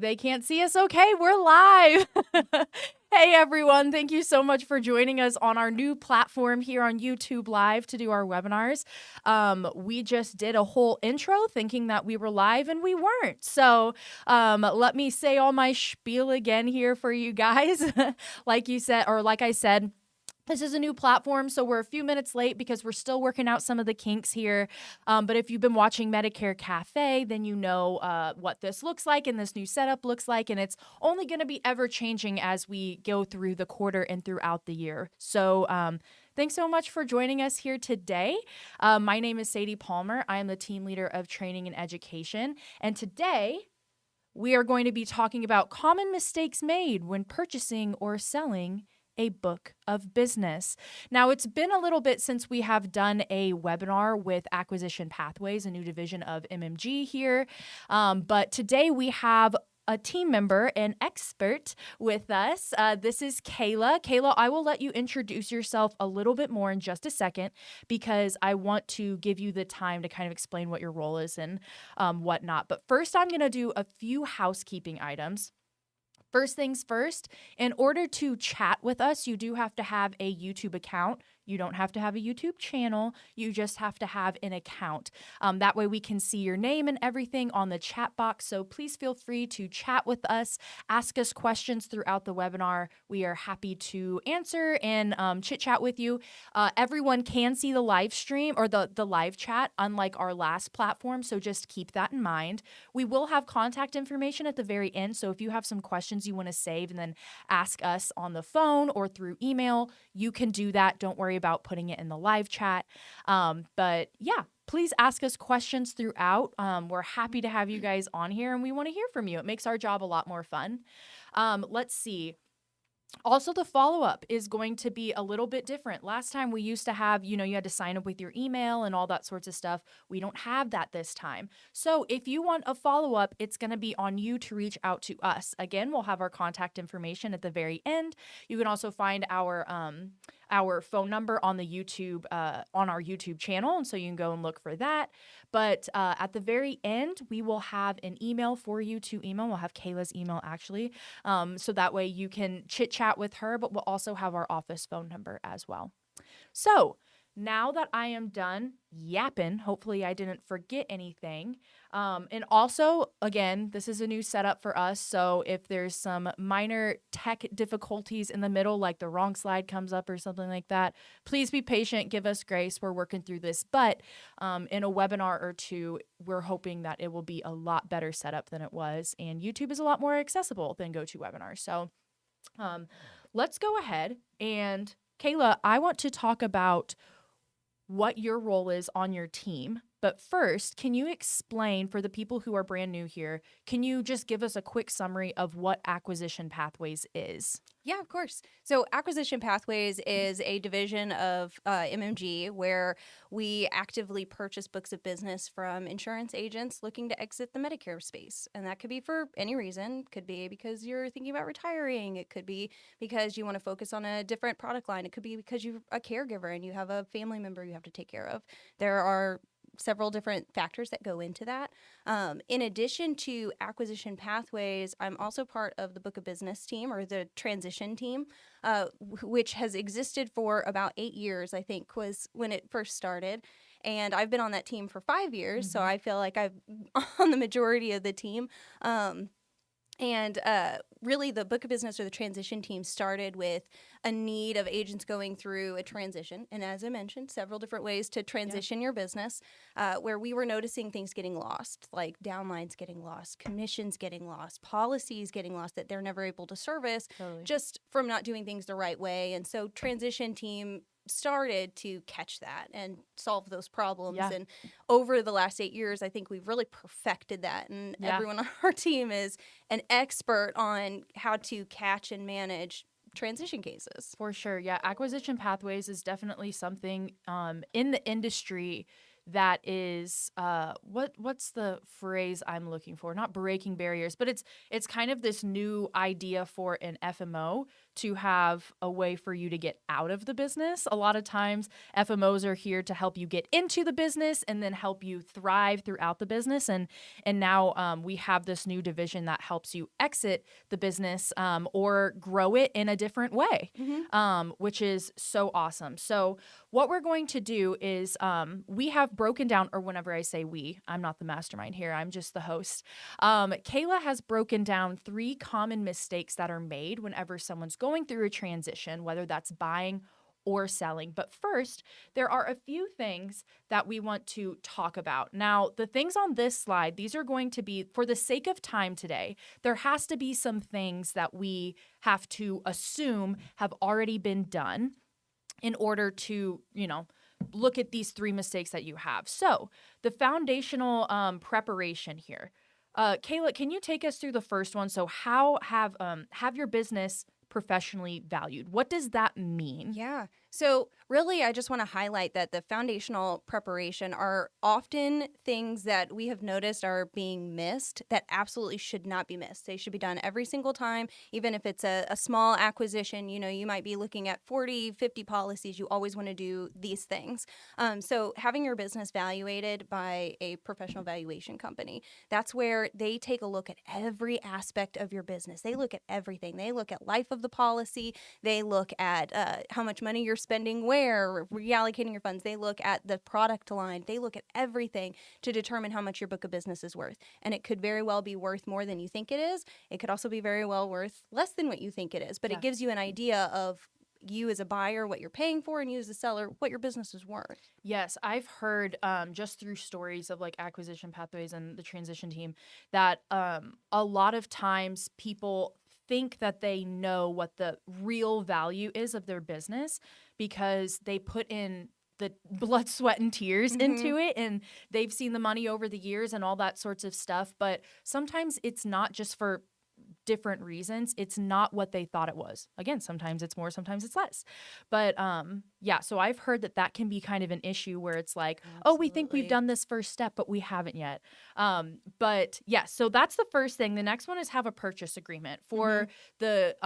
They can't see us. Okay, we're live. Hey, everyone. Thank you so much for joining us on our new platform here on YouTube Live to do our webinars. We just did a whole intro thinking that we were live and we weren't. So let me say all my spiel again here for you guys. Like you said, or like I said, this is a new platform, so we're a few minutes late because we're still working out some of the kinks here. But if you've been watching Medicare Cafe, then you know what this looks like and this new setup looks like. And it's only going to be ever changing as we go through the quarter and throughout the year. So thanks so much for joining us here today. My name is Sadie Palmer. I am the team leader of training and education. And today we are going to be talking about common mistakes made when purchasing or selling a book of business. Now, it's been a little bit since we have done a webinar with Acquisition Pathways, a new division of MMG here. But today we have a team member, an expert with us. This is Kayla. Kayla, I will let you introduce yourself a little bit more in just a second because I want to give you the time to kind of explain what your role is and whatnot. But first, I'm going to do a few housekeeping items. First things first, in order to chat with us, you do have to have a YouTube account. You don't have to have a YouTube channel. You just have to have an account. That way we can see your name and everything on the chat box. So please feel free to chat with us, ask us questions throughout the webinar. We are happy to answer and chit chat with you. Everyone can see the live stream or the live chat, unlike our last platform. So just keep that in mind. We will have contact information at the very end. So if you have some questions you want to save and then ask us on the phone or through email, you can do that. Don't worry about putting it in the live chat. But yeah, please ask us questions throughout. We're happy to have you guys on here and we want to hear from you. It makes our job a lot more fun. Let's see. Also, the follow-up is going to be a little bit different. Last time we used to have, you had to sign up with your email and all that sorts of stuff. We don't have that this time. So if you want a follow-up, it's going to be on you to reach out to us. Again, we'll have our contact information at the very end. You can also find our phone number on the YouTube, on our YouTube channel. And so you can go and look for that. But at the very end, we will have an email for you to email. We'll have Kayla's email actually. So that way you can chit chat with her, but we'll also have our office phone number as well. So now that I am done yapping, hopefully I didn't forget anything. And also, again, this is a new setup for us. So if there's some minor tech difficulties in the middle, like the wrong slide comes up or something like that, please be patient. Give us grace. We're working through this. But in a webinar or two, we're hoping that it will be a lot better setup than it was. And YouTube is a lot more accessible than GoToWebinar. So let's go ahead. And Kayla, I want to talk about what your role is on your team. But first, can you explain for the people who are brand new here, can you just give us a quick summary of what Acquisition Pathways is? Yeah, of course. So Acquisition Pathways is a division of MMG where we actively purchase books of business from insurance agents looking to exit the Medicare space. And that could be for any reason. It could be because you're thinking about retiring. It could be because you want to focus on a different product line. It could be because you're a caregiver and you have a family member you have to take care of. There are several different factors that go into that. In addition to Acquisition Pathways, I'm also part of the Book of Business team or the transition team, which has existed for about 8 years, I think was when it first started. And I've been on that team for 5 years, so I feel like I'm on the majority of the team. And really, the Book of Business or the transition team started with a need of agents going through a transition. And as I mentioned, several different ways to transition your business, where we were noticing things getting lost, like downlines getting lost, commissions getting lost, policies getting lost that they're never able to service just from not doing things the right way. And so transition team started to catch that and solve those problems. Yeah. And over the last 8 years, I think we've really perfected that. And everyone on our team is an expert on how to catch and manage transition cases. For sure. Yeah. Acquisition Pathways is definitely something in the industry that is what's the phrase I'm looking for? Not breaking barriers, but it's kind of this new idea for an FMO to have a way for you to get out of the business. A lot of times FMOs are here to help you get into the business and then help you thrive throughout the business. And now we have this new division that helps you exit the business or grow it in a different way, which is so awesome. So what we're going to do is we have broken down, or whenever I say we, I'm not the mastermind here, I'm just the host. Kayla has broken down 3 common mistakes that are made whenever someone's going through a transition, whether that's buying or selling. But first, there are a few things that we want to talk about. Now, the things on this slide, these are going to be, for the sake of time today, there has to be some things that we have to assume have already been done in order to, look at these 3 mistakes that you have. So the foundational preparation here. Kayla, can you take us through the first one? So how have your business professionally valued? What does that mean? Yeah. So, really, I just want to highlight that the foundational preparation are often things that we have noticed are being missed that absolutely should not be missed. They should be done every single time, even if it's a small acquisition. You might be looking at 40, 50 policies. You always want to do these things. So, having your business valuated by a professional valuation company, that's where they take a look at every aspect of your business. They look at everything. They look at life of the policy. They look at how much money you're spending where, reallocating your funds. They look at the product line. They look at everything to determine how much your book of business is worth. And it could very well be worth more than you think it is. It could also be very well worth less than what you think it is. But it gives you an idea of you as a buyer, what you're paying for, and you as a seller, what your business is worth. Yes, I've heard just through stories of like acquisition pathways and the transition team that a lot of times people think that they know what the real value is of their business because they put in the blood, sweat, and tears into it, and they've seen the money over the years and all that sorts of stuff. But sometimes it's not just for different reasons. It's not what they thought it was. Again, sometimes it's more, sometimes it's less. But so I've heard that can be kind of an issue where it's like, oh, we think we've done this first step, but we haven't yet. But yeah, so that's the first thing. The next one is have a purchase agreement. For the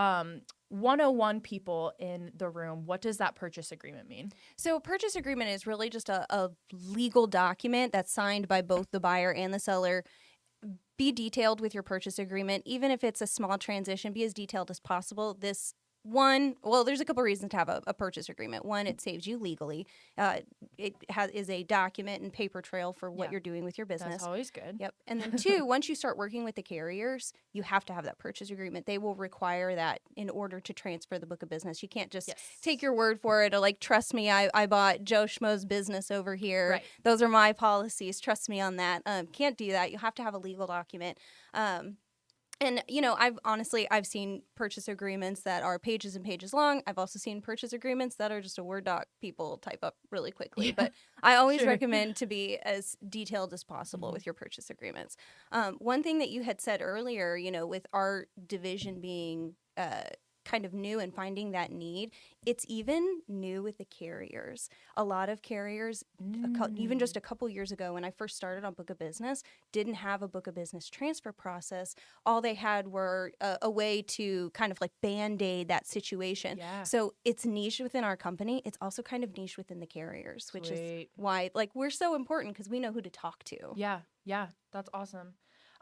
101 people in the room, what does that purchase agreement mean? So a purchase agreement is really just a legal document that's signed by both the buyer and the seller. Be detailed with your purchase agreement. Even if it's a small transition, be as detailed as possible. There's a couple reasons to have a purchase agreement. One, it saves you legally. It is a document and paper trail for what you're doing with your business. That's always good. Yep. And then 2, once you start working with the carriers, you have to have that purchase agreement. They will require that in order to transfer the book of business. You can't just take your word for it or like, trust me, I bought Joe Schmo's business over here. Right. Those are my policies. Trust me on that. Can't do that. You have to have a legal document. And, I've seen purchase agreements that are pages and pages long. I've also seen purchase agreements that are just a Word doc people type up really quickly. But I always recommend to be as detailed as possible with your purchase agreements. One thing that you had said earlier, with our division being kind of new and finding that need, it's even new with the carriers. A lot of carriers, even just a couple years ago when I first started on Book of Business, didn't have a Book of Business transfer process. All they had were a way to kind of like Band-Aid that situation. Yeah. So it's niche within our company. It's also kind of niche within the carriers, which is why we're so important because we know who to talk to. Yeah, that's awesome.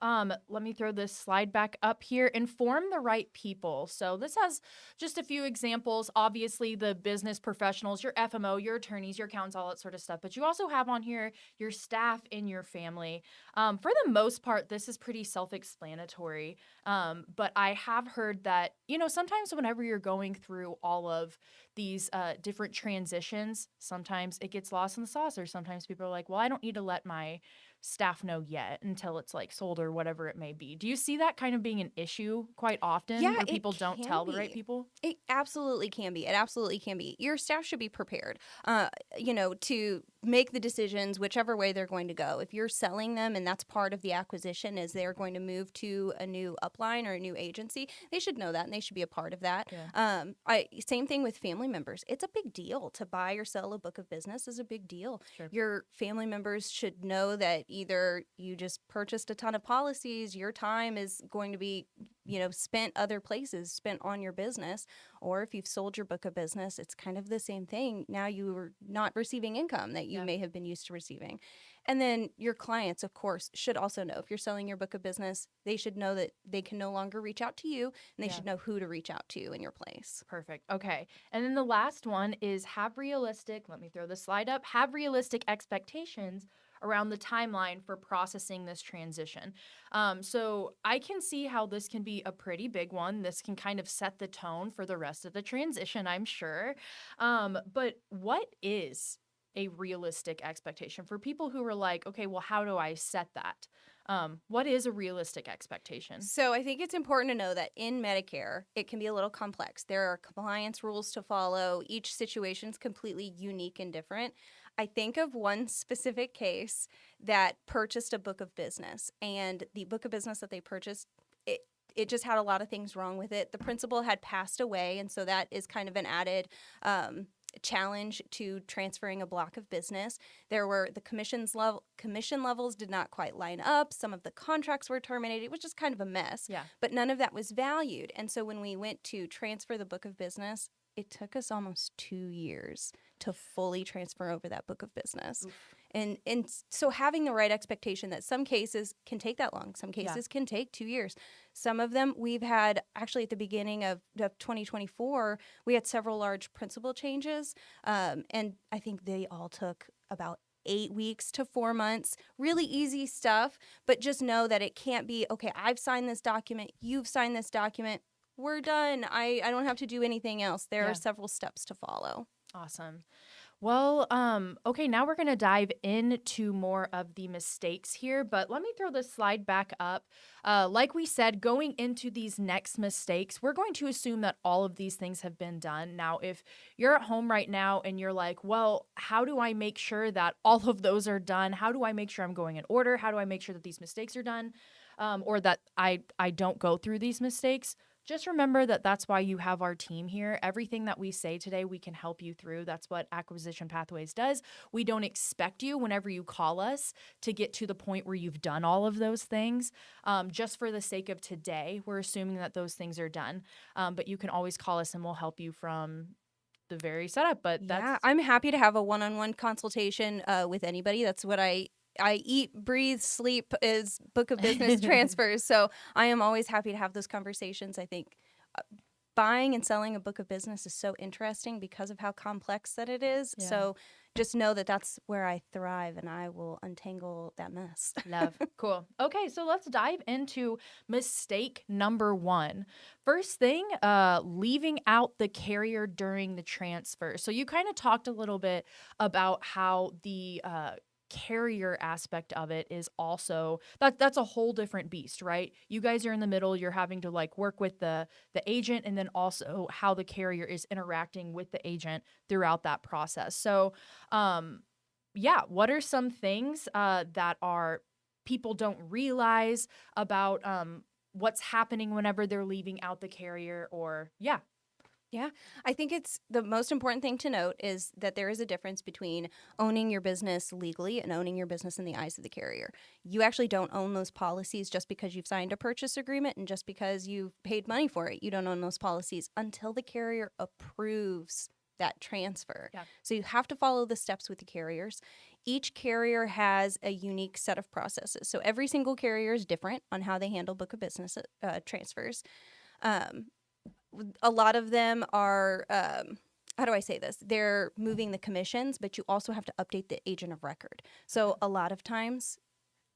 Let me throw this slide back up here. Inform the right people. So this has just a few examples. Obviously, the business professionals, your FMO, your attorneys, your accountants, all that sort of stuff. But you also have on here your staff and your family. For the most part, this is pretty self-explanatory. But I have heard that, sometimes whenever you're going through all of these different transitions, sometimes it gets lost in the sauce. Or sometimes people are like, well, I don't need to let my staff know yet until it's like sold or whatever it may be. Do you see that kind of being an issue quite often Yeah, where it people don't can tell the right be. people? It absolutely can be. It absolutely can be. Your staff should be prepared, to make the decisions whichever way they're going to go. If you're selling them and that's part of the acquisition is they're going to move to a new upline or a new agency, they should know that and they should be a part of that. Yeah. Same thing with family members. It's a big deal to buy or sell a book of business is a big deal. Sure. Your family members should know that either you just purchased a ton of policies, your time is going to be spent other places, spent on your business, or if you've sold your book of business, it's kind of the same thing. Now you are not receiving income that you Yeah. may have been used to receiving. And then your clients, of course, should also know if you're selling your book of business, they should know that they can no longer reach out to you and they Yeah. should know who to reach out to in your place. Perfect. Okay. And then the last one is let me throw the slide up, have realistic expectations around the timeline for processing this transition. So I can see how this can be a pretty big one. This can kind of set the tone for the rest of the transition, I'm sure. But what is a realistic expectation for people who are like, okay, well, how do I set that? What is a realistic expectation? So I think it's important to know that in Medicare, it can be a little complex. There are compliance rules to follow. Each situation is completely unique and different. I think of one specific case that purchased a book of business, and the book of business that they purchased, it just had a lot of things wrong with it. The principal had passed away, and so that is kind of an added challenge to transferring a block of business. There were the commission levels did not quite line up. Some of the contracts were terminated. It was just kind of a mess. Yeah. But none of that was valued. And so when we went to transfer the book of business, it took us almost 2 years to fully transfer over that book of business. Oof. And so having the right expectation that some cases can take that long, some cases can take 2 years. Some of them we've had actually at the beginning of 2024, we had several large principal changes. And I think they all took about 8 weeks to 4 months. Really easy stuff, but just know that it can't be, okay, I've signed this document, you've signed this document, we're done. I don't have to do anything else. There are several steps to follow. Awesome. Well, okay, now we're going to dive into more of the mistakes here, but let me throw this slide back up. Like we said, going into these next mistakes, we're going to assume that all of these things have been done. Now, if you're at home right now and you're like, well, how do I make sure that all of those are done? How do I make sure I'm going in order? How do I make sure that these mistakes are done? Or that I don't go through these mistakes? Just remember that that's why you have our team here. Everything that we say today, we can help you through. That's what Acquisition Pathways does. We don't expect you whenever you call us to get to the point where you've done all of those things. Just for the sake of today, we're assuming that those things are done. But you can always call us and we'll help you from the very setup. But Yeah, I'm happy to have a one-on-one consultation with anybody. That's what I eat, breathe, sleep is book of business transfers. So I am always happy to have those conversations. I think buying and selling a book of business is so interesting because of how complex that it is. Yeah. So just know that that's where I thrive and I will untangle that mess. Love. Cool. Okay, so let's dive into mistake number 1. First thing, leaving out the carrier during the transfer. So you kind of talked a little bit about how the carrier aspect of it is also that's a whole different beast, right? You guys are in the middle, you're having to like work with the agent and then also how the carrier is interacting with the agent throughout that process. So what are some things that are people don't realize about what's happening whenever they're leaving out the carrier or Yeah, I think it's the most important thing to note is that there is a difference between owning your business legally and owning your business in the eyes of the carrier. You actually don't own those policies just because you've signed a purchase agreement and just because you've paid money for it. You don't own those policies until the carrier approves that transfer. Yeah. So you have to follow the steps with the carriers. Each carrier has a unique set of processes. So every single carrier is different on how they handle book of business transfers. A lot of them are, how do I say this? They're moving the commissions, but you also have to update the agent of record. So a lot of times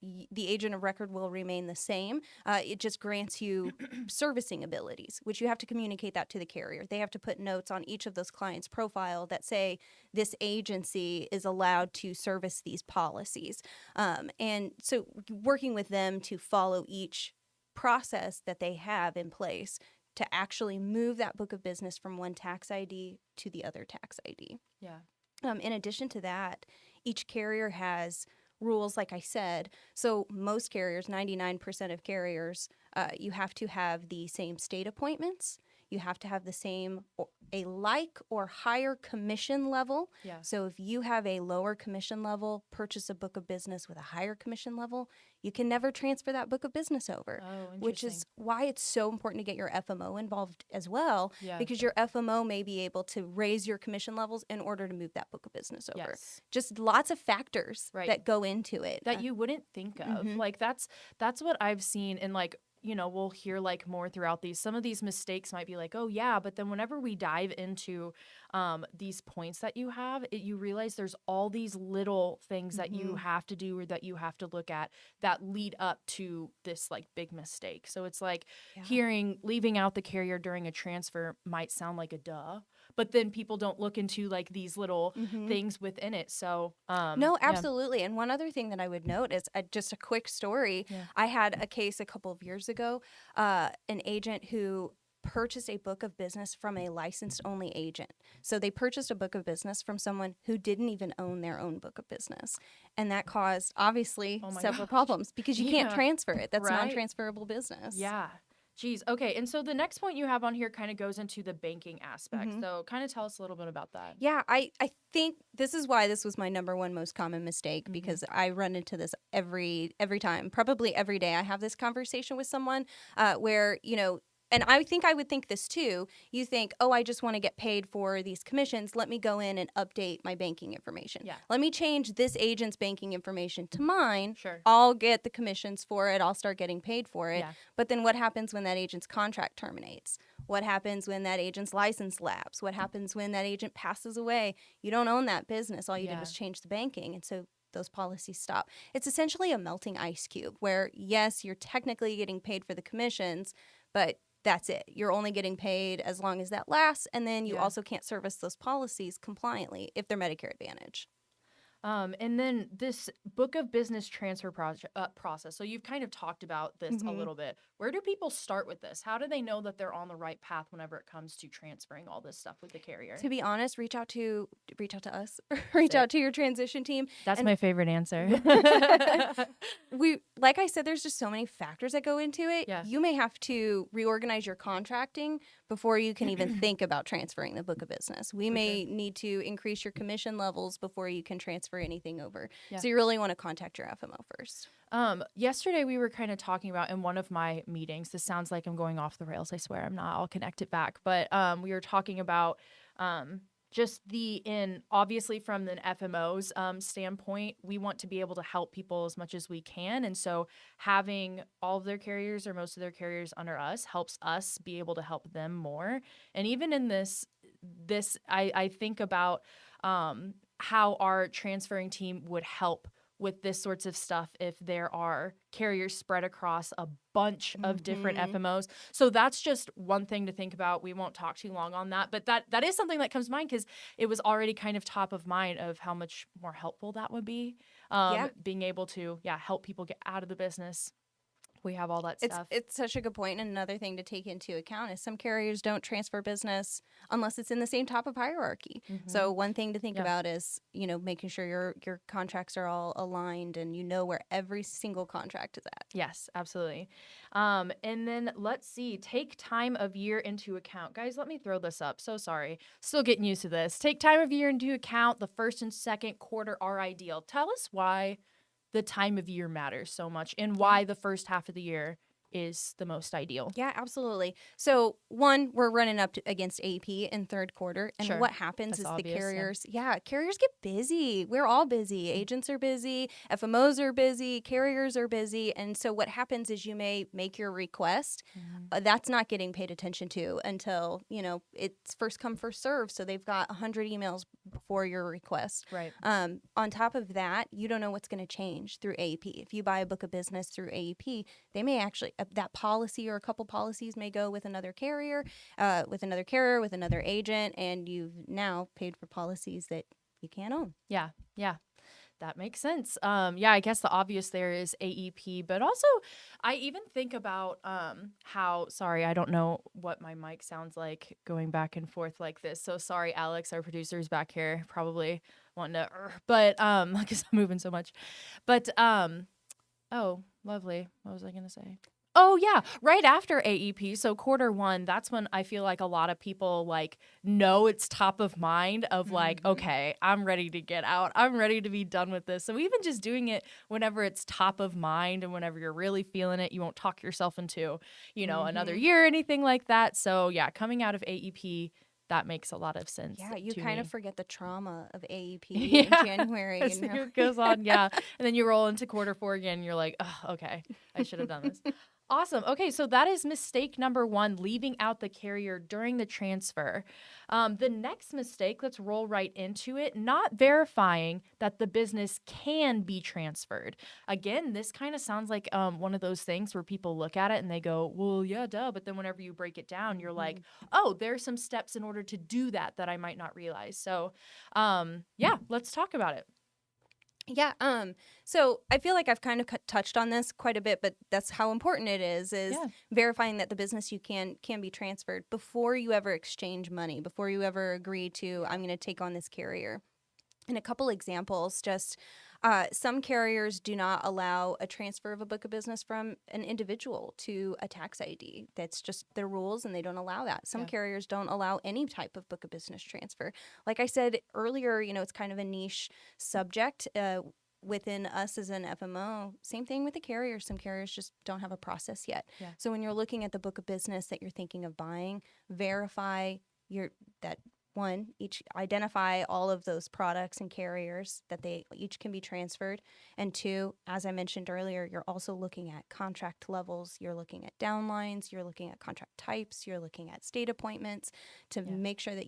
the agent of record will remain the same. It just grants you servicing abilities, which you have to communicate that to the carrier. They have to put notes on each of those clients' profile that say this agency is allowed to service these policies. And so working with them to follow each process that they have in place to actually move that book of business from one tax ID to the other tax ID. Yeah. In addition to that, each carrier has rules, like I said. So most carriers, 99% of carriers, you have to have the same state appointments. You have to have the same, a like or higher commission level. Yeah. So if you have a lower commission level, purchase a book of business with a higher commission level, you can never transfer that book of business over. Oh, Which is why it's so important to get your FMO involved as well, Yeah. because your FMO may be able to raise your commission levels in order to move that book of business over. Yes. Just lots of factors Right. that go into it. that you wouldn't think of. Like that's what I've seen in, like, you know, we'll hear like more throughout these. Some of these mistakes might be like, oh yeah, but then whenever we dive into these points that you have, you realize there's all these little things that you have to do or that you have to look at that lead up to this like big mistake. So it's like leaving out the carrier during a transfer might sound like a duh, but then people don't look into like these little things within it. So no, absolutely. And one other thing that I would note is just a quick story. Yeah. I had a case a couple of years ago, an agent who purchased a book of business from a licensed only agent. So they purchased a book of business from someone who didn't even own their own book of business. And that caused, obviously, several problems because you can't transfer it. That's non-transferable business. Yeah. Geez. Okay. And so the next point you have on here kind of goes into the banking aspect. So kind of tell us a little bit about that. Yeah, I think this is why this was my number one most common mistake, because I run into this every time, probably every day. I have this conversation with someone where, you know, and I think I would think this too. You think, oh, I just want to get paid for these commissions. Let me go in and update my banking information. Yeah. Let me change this agent's banking information to mine. Sure. I'll get the commissions for it. I'll start getting paid for it. Yeah. But then what happens when that agent's contract terminates? What happens when that agent's license lapses? What happens when that agent passes away? You don't own that business. All you did was change the banking. And so those policies stop. It's essentially a melting ice cube where, yes, you're technically getting paid for the commissions, but that's it. You're only getting paid as long as that lasts, and then you also can't service those policies compliantly if they're Medicare Advantage. And then this book of business transfer process. So you've kind of talked about this a little bit. Where do people start with this? How do they know that they're on the right path whenever it comes to transferring all this stuff with the carrier? To be honest, reach out to us, reach out to your transition team. That's my favorite answer. Like I said, there's just so many factors that go into it. Yeah. You may have to reorganize your contracting before you can even think about transferring the book of business. We may need to increase your commission levels before you can transfer anything over. Yeah. So you really want to contact your FMO first. Yesterday we were kind of talking about in one of my meetings, this sounds like I'm going off the rails, I swear I'm not, I'll connect it back. But we were talking about just obviously from the FMO's standpoint, we want to be able to help people as much as we can. And so having all of their carriers or most of their carriers under us helps us be able to help them more. And even in this I think about how our transferring team would help with this sorts of stuff if there are carriers spread across a bunch of different FMOs. So that's just one thing to think about. We won't talk too long on that, but that is something that comes to mind because it was already kind of top of mind of how much more helpful that would be. Being able to, help people get out of the business. We have all that stuff. It's such a good point. And another thing to take into account is some carriers don't transfer business unless it's in the same top of hierarchy. So one thing to think about is, making sure your contracts are all aligned and you know where every single contract is at. Yes, absolutely. And then let's see, take time of year into account. Guys, let me throw this up. So sorry. Still getting used to this. Take time of year into account. The first and second quarter are ideal. Tell us why the time of year matters so much and why the first half of the year is the most ideal. Yeah, absolutely. So one, we're running up against AP in third quarter. And Sure. what happens That's is obvious, carriers get busy. We're all busy. Agents are busy. FMOs are busy. Carriers are busy. And so what happens is you may make your request. That's not getting paid attention to until, it's first come, first serve. So they've got 100 emails before your request. Right. On top of that, you don't know what's going to change through AEP. If you buy a book of business through AEP, they may actually, that policy or a couple policies may go with another carrier, with another agent, and you've now paid for policies that you can't own. Yeah. Yeah. That makes sense. Yeah, I guess the obvious there is AEP, but also I even think about how, sorry, I don't know what my mic sounds like going back and forth like this. So sorry, Alex, our producer's back here, probably wanting to, but because I'm moving so much. But oh, lovely. What was I gonna say? Oh yeah, right after AEP, so quarter one, that's when I feel like a lot of people like know it's top of mind of like, okay, I'm ready to get out. I'm ready to be done with this. So even just doing it whenever it's top of mind and whenever you're really feeling it, you won't talk yourself into, another year or anything like that. So yeah, coming out of AEP, that makes a lot of sense. Yeah, you kind of forget the trauma of AEP in Yeah. January. As the year goes on, yeah. And then you roll into quarter four again, and you're like, oh, okay, I should have done this. Awesome. Okay, so that is mistake number one, leaving out the carrier during the transfer. The next mistake, let's roll right into it, not verifying that the business can be transferred. Again, this kind of sounds like one of those things where people look at it and they go, well, yeah, duh. But then whenever you break it down, you're like, oh, there's some steps in order to do that I might not realize. So, yeah, let's talk about it. Yeah. So I feel like I've kind of touched on this quite a bit, but that's how important it is verifying that the business you can be transferred before you ever exchange money, before you ever agree to, I'm going to take on this carrier. And a couple examples, just some carriers do not allow a transfer of a book of business from an individual to a tax ID. That's just their rules, and they don't allow that. Some carriers don't allow any type of book of business transfer. Like I said earlier, it's kind of a niche subject within us as an FMO. Same thing with the carriers. Some carriers just don't have a process yet. Yeah. So when you're looking at the book of business that you're thinking of buying, verify each identify all of those products and carriers that they each can be transferred. And two, as I mentioned earlier, you're also looking at contract levels. You're looking at downlines. You're looking at contract types. You're looking at state appointments to make sure that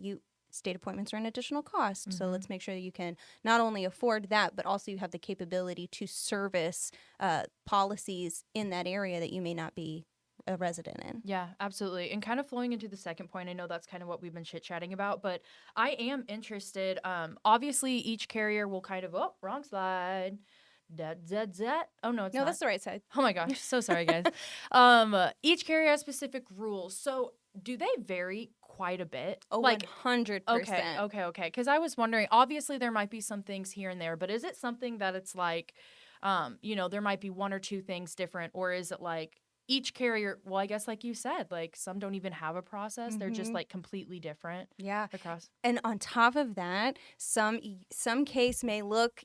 state appointments are an additional cost. So let's make sure that you can not only afford that, but also you have the capability to service policies in that area that you may not be a resident in. Yeah, absolutely. And kind of flowing into the second point, I know that's kind of what we've been chit-chatting about, but I am interested. Obviously, each carrier will kind of, oh, wrong slide. Oh, no, it's not. No, that's the right side. Oh, my gosh. So sorry, guys. Each carrier has specific rules. So do they vary quite a bit? Oh, like 100%. Okay. Because I was wondering, obviously, there might be some things here and there, but is it something that it's like, there might be one or two things different, or is it like, each carrier, well, I guess like you said, like some don't even have a process. They're just like completely different. Yeah. Across. And on top of that, some case may look,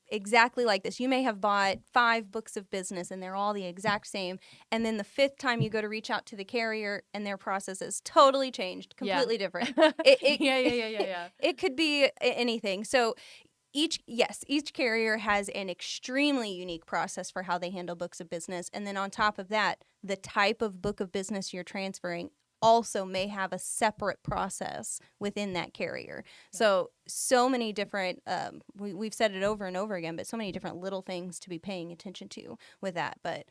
exactly like this. You may have bought 5 books of business and they're all the exact same. And then the 5th time you go to reach out to the carrier and their process is totally changed, completely different. Yeah. It could be anything. So each carrier has an extremely unique process for how they handle books of business. And then on top of that, the type of book of business you're transferring also may have a separate process within that carrier. Yeah. So many different, we've said it over and over again, but so many different little things to be paying attention to with that. But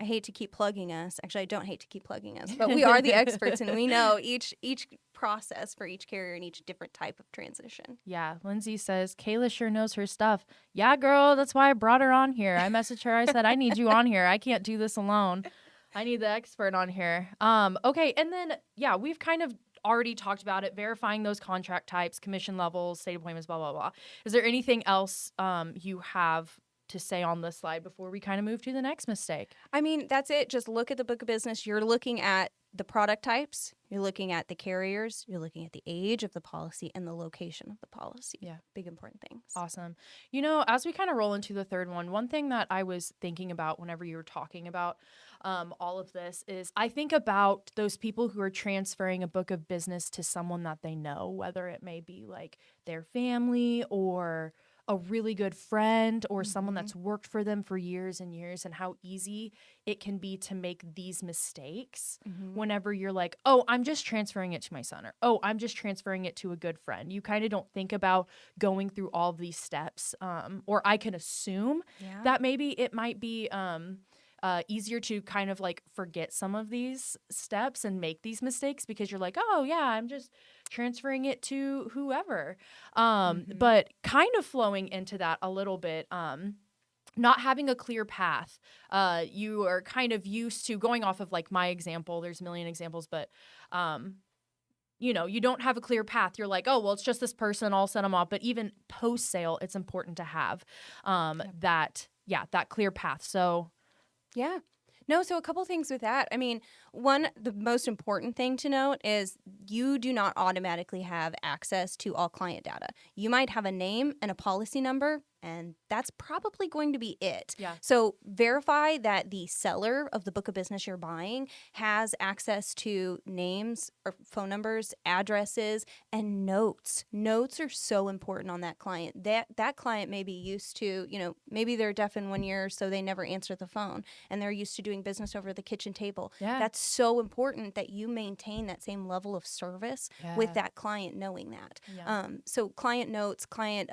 I hate to keep plugging us. Actually, I don't hate to keep plugging us, but we are the experts and we know each process for each carrier and each different type of transition. Yeah. Lindsay says, Kayla sure knows her stuff. Yeah, girl, that's why I brought her on here. I messaged her. I said, I need you on here. I can't do this alone. I need the expert on here. Okay. And then, yeah, we've kind of already talked about it, verifying those contract types, commission levels, state appointments, blah, blah, blah. Is there anything else you have to say on this slide before we kind of move to the next mistake? I mean, that's it. Just look at the book of business. You're looking at the product types, you're looking at the carriers, you're looking at the age of the policy and the location of the policy. Yeah. Big important things. Awesome. As we kind of roll into the third one thing that I was thinking about whenever you were talking about all of this is I think about those people who are transferring a book of business to someone that they know, whether it may be like their family or a really good friend or someone that's worked for them for years and years, and how easy it can be to make these mistakes whenever you're like, oh, I'm just transferring it to my son, or oh, I'm just transferring it to a good friend. You kind of don't think about going through all of these steps, or I can assume that maybe it might be easier to kind of like forget some of these steps and make these mistakes because you're like, oh yeah, I'm just transferring it to whoever. But kind of flowing into that a little bit, not having a clear path. You are kind of used to going off of like my example. There's a million examples, but you don't have a clear path. You're like, oh, well, it's just this person. I'll set them off. But even post sale, it's important to have that clear path. So. Yeah. No, so a couple things with that. I mean, the most important thing to note is you do not automatically have access to all client data. You might have a name and a policy number, and that's probably going to be it. Yeah. So verify that the seller of the book of business you're buying has access to names or phone numbers, addresses, and notes. Notes are so important on that client. That client may be used to, maybe they're deaf in 1 ear, so they never answer the phone, and they're used to doing business over the kitchen table. Yeah. That's so important that you maintain that same level of service with that client knowing that. Yeah. So client notes, client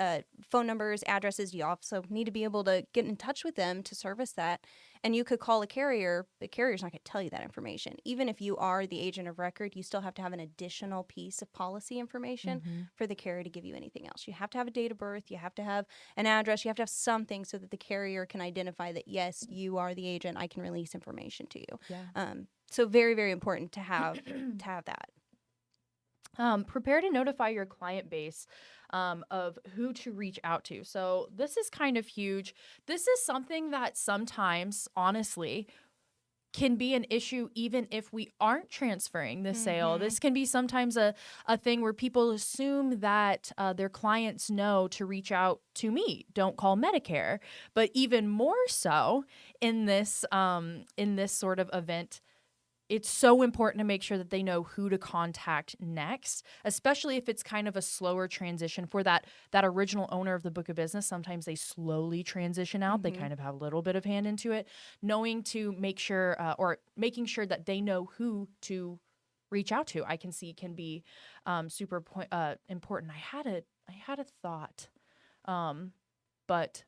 phone numbers, addresses, you also need to be able to get in touch with them to service that. And you could call a carrier. The carrier's not going to tell you that information. Even if you are the agent of record, you still have to have an additional piece of policy information for the carrier to give you anything else. You have to have a date of birth. You have to have an address. You have to have something so that the carrier can identify that, yes, you are the agent. I can release information to you. Yeah. So very, very important to have that. Prepare to notify your client base of who to reach out to. So this is kind of huge. This is something that sometimes, honestly, can be an issue even if we aren't transferring the sale. This can be sometimes a thing where people assume that their clients know to reach out to me. Don't call Medicare. But even more so in this sort of event, it's so important to make sure that they know who to contact next, especially if it's kind of a slower transition for that original owner of the book of business. Sometimes they slowly transition out. They kind of have a little bit of hand into it. Knowing to make sure or making sure that they know who to reach out to, I can see can be super important. I had a thought, but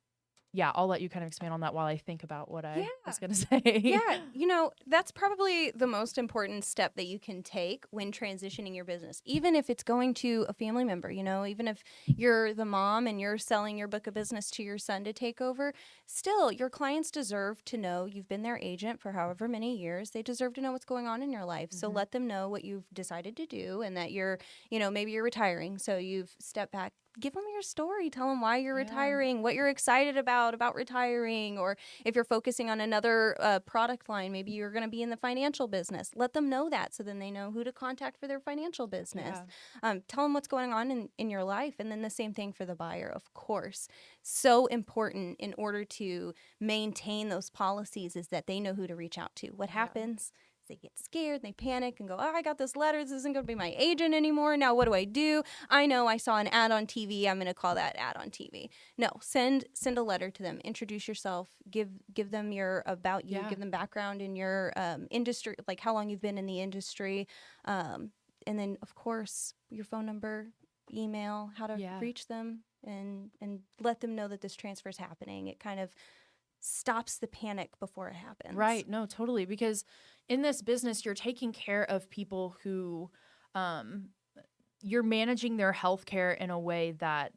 yeah, I'll let you kind of expand on that while I think about what I was going to say. Yeah, that's probably the most important step that you can take when transitioning your business, even if it's going to a family member, even if you're the mom and you're selling your book of business to your son to take over, still, your clients deserve to know you've been their agent for however many years. They deserve to know what's going on in your life. So let them know what you've decided to do and that you're, maybe you're retiring. So you've stepped back. Give them your story. Tell them why you're retiring, what you're excited about retiring, or if you're focusing on another product line, maybe you're going to be in the financial business. Let them know that so then they know who to contact for their financial business. Tell them what's going on in your life, and then the same thing for the buyer, of course. So important in order to maintain those policies is that they know who to reach out to. What happens? They get scared, they panic and go, oh, I got this letter. This isn't going to be my agent anymore. Now what do? I know I saw an ad on TV. I'm going to call that ad on TV. No, send a letter to them. Introduce yourself. Give them your about you. Give them background in your industry, like how long you've been in the industry. And then, of course, your phone number, email, how to reach them, and let them know that this transfer is happening. It kind of stops the panic before it happens. Right. No, totally. Because in this business, you're taking care of people who you're managing their health care in a way that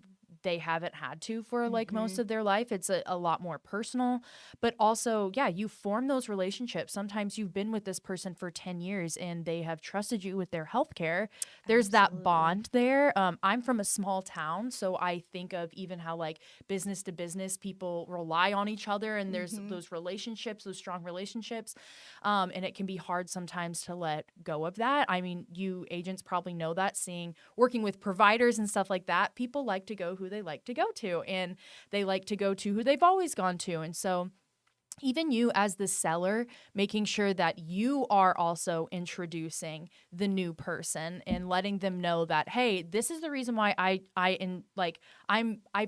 they haven't had to for like most Mm-hmm. of their life. It's a lot more personal, but also, yeah, you form those relationships. Sometimes you've been with this person for 10 years and they have trusted you with their healthcare. There's that Absolutely. bond there. I'm from a small town, so I think of even how like business to business people rely on each other, and there's Mm-hmm. those relationships, those strong relationships. And it can be hard sometimes to let go of that. I mean, you agents probably know that, working with providers and stuff like that. People like to go who they like to go to, and they like to go to who they've always gone to. And so, even you as the seller, making sure that you are also introducing the new person and letting them know that, hey, this is the reason why I've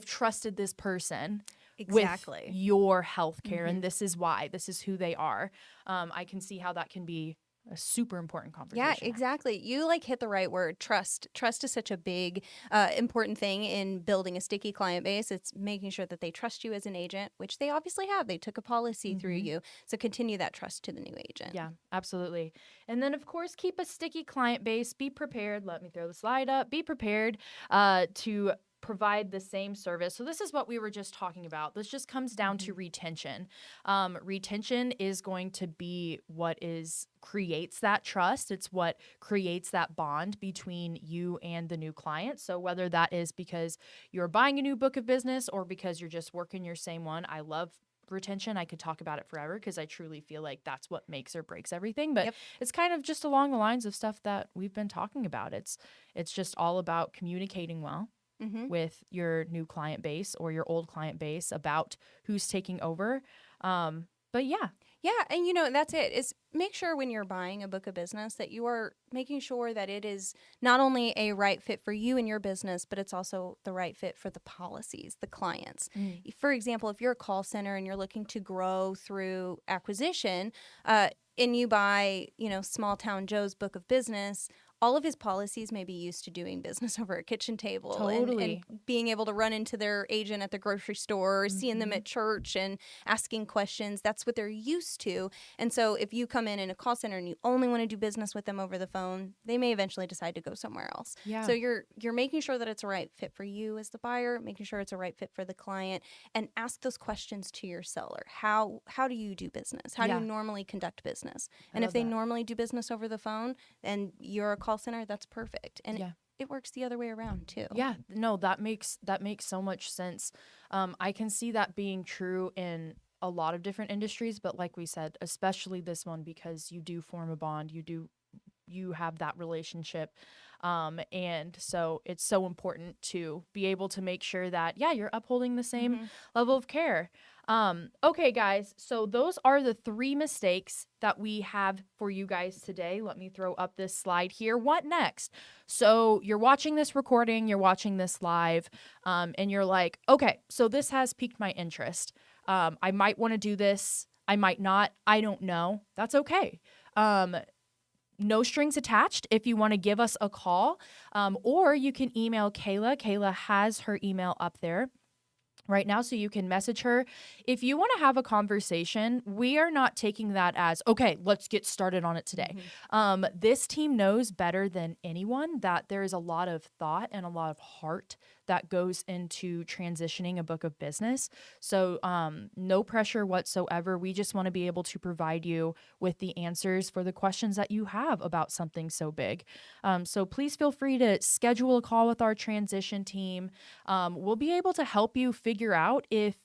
trusted this person with Exactly. your healthcare, Mm-hmm. and this is why, this is who they are. I can see how that can be a super important Yeah, conversation. exactly. You like hit the right word. Trust. Trust is such a big, important thing in building a sticky client base. It's making sure that they trust you as an agent, which they obviously have. They took a policy through Mm-hmm. you. So continue that trust to the new agent. Yeah, absolutely. And then, of course, keep a sticky client base. Be prepared. Let me throw the slide up. Be prepared to provide the same service. So, this is what we were just talking about. This just comes down to Mm-hmm. retention. Retention is going to be what creates that trust. It's what creates that bond between you and the new client. So, whether that is because you're buying a new book of business or because you're just working your same one, I love retention. I could talk about it forever because I truly feel like that's what makes or breaks everything. But Yep. it's kind of just along the lines of stuff that we've been talking about. It's just all about communicating well Mm-hmm. with your new client base or your old client base about who's taking over. But yeah, Yeah, and that's it. Is make sure when you're buying a book of business that you are making sure that it is not only a right fit for you and your business, but it's also the right fit for the policies, the clients. Mm. For example, if you're a call center and you're looking to grow through acquisition, and you buy, small town Joe's book of business, all of his policies may be used to doing business over a kitchen table and Totally. being able to run into their agent at the grocery store or seeing them Mm-hmm. at church and asking questions. That's what they're used to. And so if you come in a call center and you only want to do business with them over the phone, they may eventually decide to go somewhere else. Yeah. So you're making sure that it's a right fit for you as the buyer, making sure it's a right fit for the client, and ask those questions to your seller. How do you do business? How do you Yeah. normally conduct business? I And if love they that. normally do business over the phone and you're a call center, that's perfect. And Yeah. it works the other way around too. Yeah, no, that makes so much sense. I can see that being true in a lot of different industries, but like we said, especially this one because you do form a bond, you have that relationship, and so it's so important to be able to make sure that you're upholding the same Mm-hmm. level of care. Okay, guys, so those are the 3 mistakes that we have for you guys today. Let me throw up this slide here. What next? So you're watching this recording, you're watching this live, and you're like, okay, so this has piqued my interest. I might want to do this. I might not. I don't know. That's okay. No strings attached if you want to give us a call, or you can email Kayla. Kayla has her email up there right now, so you can message her. If you want to have a conversation, we are not taking that as, okay, let's get started on it today. Mm-hmm. This team knows better than anyone that there is a lot of thought and a lot of heart that goes into transitioning a book of business. So no pressure whatsoever. We just want to be able to provide you with the answers for the questions that you have about something so big. So please feel free to schedule a call with our transition team. We'll be able to help you figure out if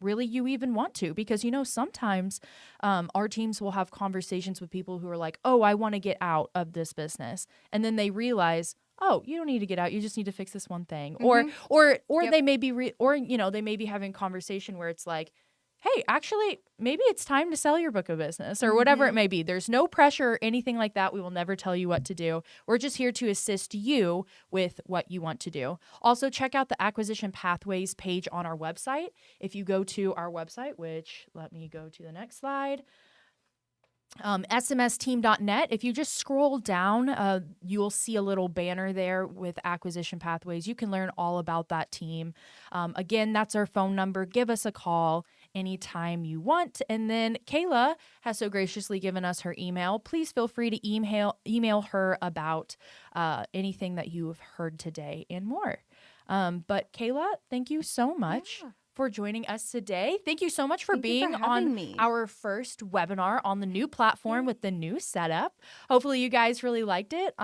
really you even want to, because sometimes our teams will have conversations with people who are like, oh, I want to get out of this business, and then they realize, oh, you don't need to get out, you just need to fix this one thing. Mm-hmm. Or Yep. they may be they may be having a conversation where it's like, hey, actually, maybe it's time to sell your book of business or whatever it Mm-hmm. may be. There's no pressure or anything like that. We will never tell you what to do. We're just here to assist you with what you want to do. Also, check out the acquisition pathways page on our website. If you go to our website, which let me go to the next slide, smsteam.net. If you just scroll down, you'll see a little banner there with acquisition pathways. You can learn all about that team. Again, that's our phone number. Give us a call anytime you want. And then Kayla has so graciously given us her email. Please feel free to email her about anything that you've heard today and more. But Kayla, thank you so much Yeah. for joining us today. Thank you so much for Thank you being for on having me. our first webinar on the new platform Yay. with the new setup. Hopefully you guys really liked it.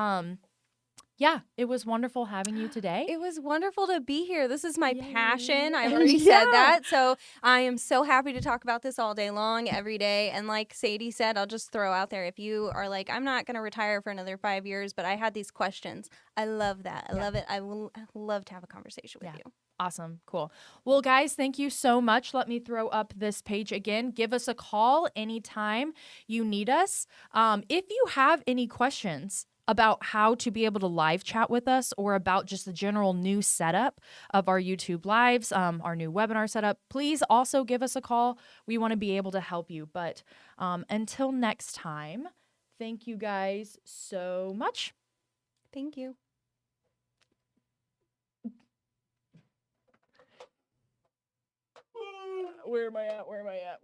Yeah, it was wonderful having you today. It was wonderful to be here. This is my Yay. passion. I've already Yeah. said that. So I am so happy to talk about this all day long, every day. And like Sadie said, I'll just throw out there, if you are like, I'm not going to retire for another 5 years, but I had these questions. I love that. I love it. I will love to have a conversation with you. Awesome. Cool. Well, guys, thank you so much. Let me throw up this page again. Give us a call anytime you need us. If you have any questions about how to be able to live chat with us or about just the general new setup of our YouTube lives, our new webinar setup, please also give us a call. We want to be able to help you. But until next time, thank you guys so much. Thank you. Where am I at?